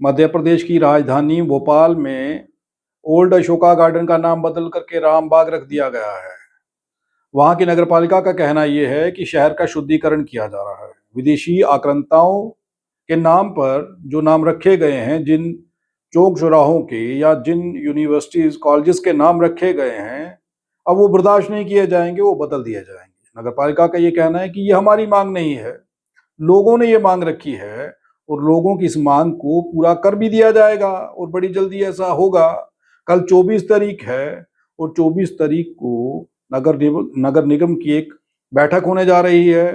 मध्य प्रदेश की राजधानी भोपाल में ओल्ड अशोका गार्डन का नाम बदल करके रामबाग रख दिया गया है। वहां की नगरपालिका का कहना यह है कि शहर का शुद्धिकरण किया जा रहा है। विदेशी आक्रांताओं के नाम पर जो नाम रखे गए हैं, जिन चौक चौराहों के या जिन यूनिवर्सिटीज कॉलेजेस के नाम रखे गए हैं, अब वो बर्दाश्त नहीं किए जाएंगे, वो बदल दिए जाएंगे। नगरपालिका का ये कहना है कि ये हमारी मांग नहीं है, लोगों ने ये मांग रखी है और लोगों की इस मांग को पूरा कर भी दिया जाएगा और बड़ी जल्दी ऐसा होगा। कल 24 तारीख है और 24 तारीख को नगर निगम की एक बैठक होने जा रही है।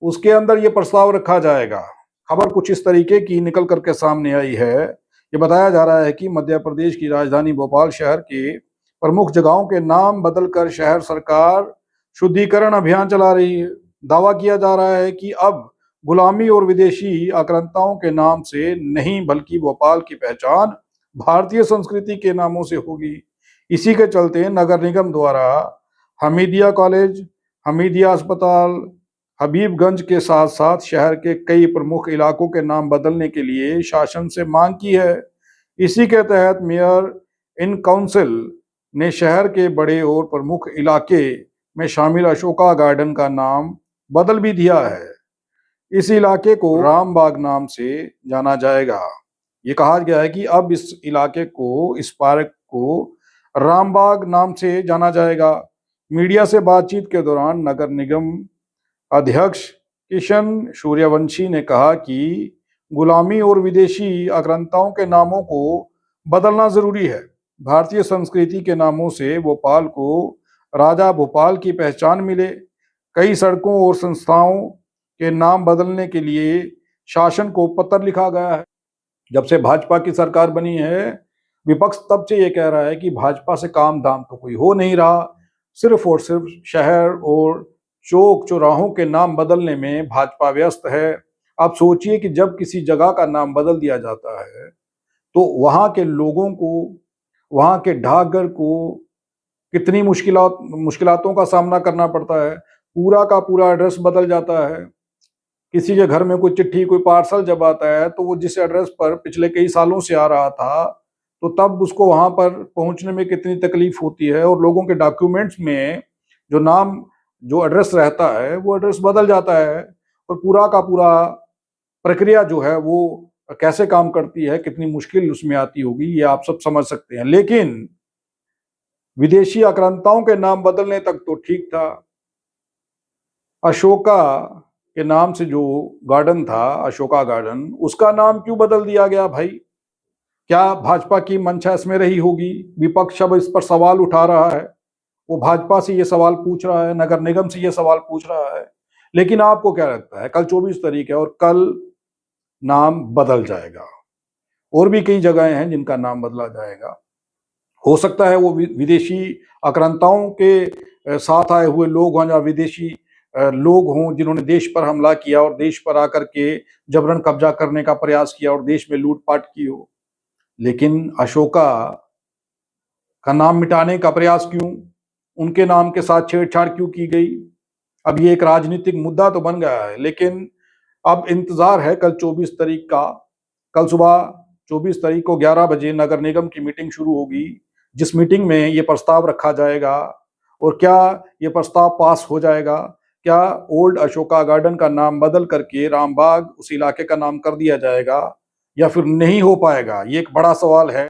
उसके अंदर ये प्रस्ताव रखा जाएगा। खबर कुछ इस तरीके की निकल करके सामने आई है। ये बताया जा रहा है कि मध्य प्रदेश की राजधानी भोपाल शहर के प्रमुख जगहों के नाम बदलकर शहर सरकार शुद्धिकरण अभियान चला रही है। दावा किया जा रहा है कि अब गुलामी और विदेशी आक्रांताओं के नाम से नहीं, बल्कि भोपाल की पहचान भारतीय संस्कृति के नामों से होगी। इसी के चलते नगर निगम द्वारा हमीदिया कॉलेज, हमीदिया अस्पताल, हबीबगंज के साथ साथ शहर के कई प्रमुख इलाकों के नाम बदलने के लिए शासन से मांग की है। इसी के तहत मेयर इन काउंसिल ने शहर के बड़े और प्रमुख इलाके में शामिल अशोका गार्डन का नाम बदल भी दिया है। इस इलाके को रामबाग नाम से जाना जाएगा। ये कहा गया है कि अब इस इलाके को, इस पार्क को रामबाग नाम से जाना जाएगा। मीडिया से बातचीत के दौरान नगर निगम अध्यक्ष किशन सूर्यवंशी ने कहा कि गुलामी और विदेशी आक्रांताओं के नामों को बदलना जरूरी है। भारतीय संस्कृति के नामों से भोपाल को राजा भोपाल की पहचान मिले। कई सड़कों और संस्थाओं के नाम बदलने के लिए शासन को पत्र लिखा गया है। जब से भाजपा की सरकार बनी है, विपक्ष तब से ये कह रहा है कि भाजपा से काम दाम तो कोई हो नहीं रहा, सिर्फ और सिर्फ शहर और चौक चौराहों के नाम बदलने में भाजपा व्यस्त है। आप सोचिए कि जब किसी जगह का नाम बदल दिया जाता है तो वहां के लोगों को, वहां के डाकघर को कितनी मुश्किलातों का सामना करना पड़ता है। पूरा का पूरा एड्रेस बदल जाता है। किसी के घर में कोई चिट्ठी, कोई पार्सल जब आता है तो वो जिस एड्रेस पर पिछले कई सालों से आ रहा था, तो तब उसको वहां पर पहुंचने में कितनी तकलीफ होती है। और लोगों के डॉक्यूमेंट्स में जो नाम, जो एड्रेस रहता है, वो एड्रेस बदल जाता है। और पूरा का पूरा प्रक्रिया जो है वो कैसे काम करती है, कितनी मुश्किल उसमें आती होगी, ये आप सब समझ सकते हैं। लेकिन विदेशी आक्रांताओं के नाम बदलने तक तो ठीक था। अशोका के नाम से जो गार्डन था, अशोका गार्डन, उसका नाम क्यों बदल दिया गया भाई? क्या भाजपा की मंशा इसमें रही होगी? विपक्ष अब इस पर सवाल उठा रहा है, वो भाजपा से ये सवाल पूछ रहा है, नगर निगम से ये सवाल पूछ रहा है। लेकिन आपको क्या लगता है, कल 24 तारीख है और कल नाम बदल जाएगा। और भी कई जगहें हैं जिनका नाम बदला जाएगा। हो सकता है वो विदेशी आक्रांताओं के साथ आए हुए लोग हों या विदेशी लोग हों जिन्होंने देश पर हमला किया और देश पर आकर के जबरन कब्जा करने का प्रयास किया और देश में लूटपाट की हो। लेकिन अशोका का नाम मिटाने का प्रयास क्यों, उनके नाम के साथ छेड़छाड़ क्यों की गई? अब ये एक राजनीतिक मुद्दा तो बन गया है। लेकिन अब इंतजार है कल 24 तारीख का। कल सुबह 24 तारीख को 11 बजे नगर निगम की मीटिंग शुरू होगी, जिस मीटिंग में ये प्रस्ताव रखा जाएगा। और क्या ये प्रस्ताव पास हो जाएगा? क्या ओल्ड अशोका गार्डन का नाम बदल करके रामबाग उस इलाके का नाम कर दिया जाएगा या फिर नहीं हो पाएगा? ये एक बड़ा सवाल है।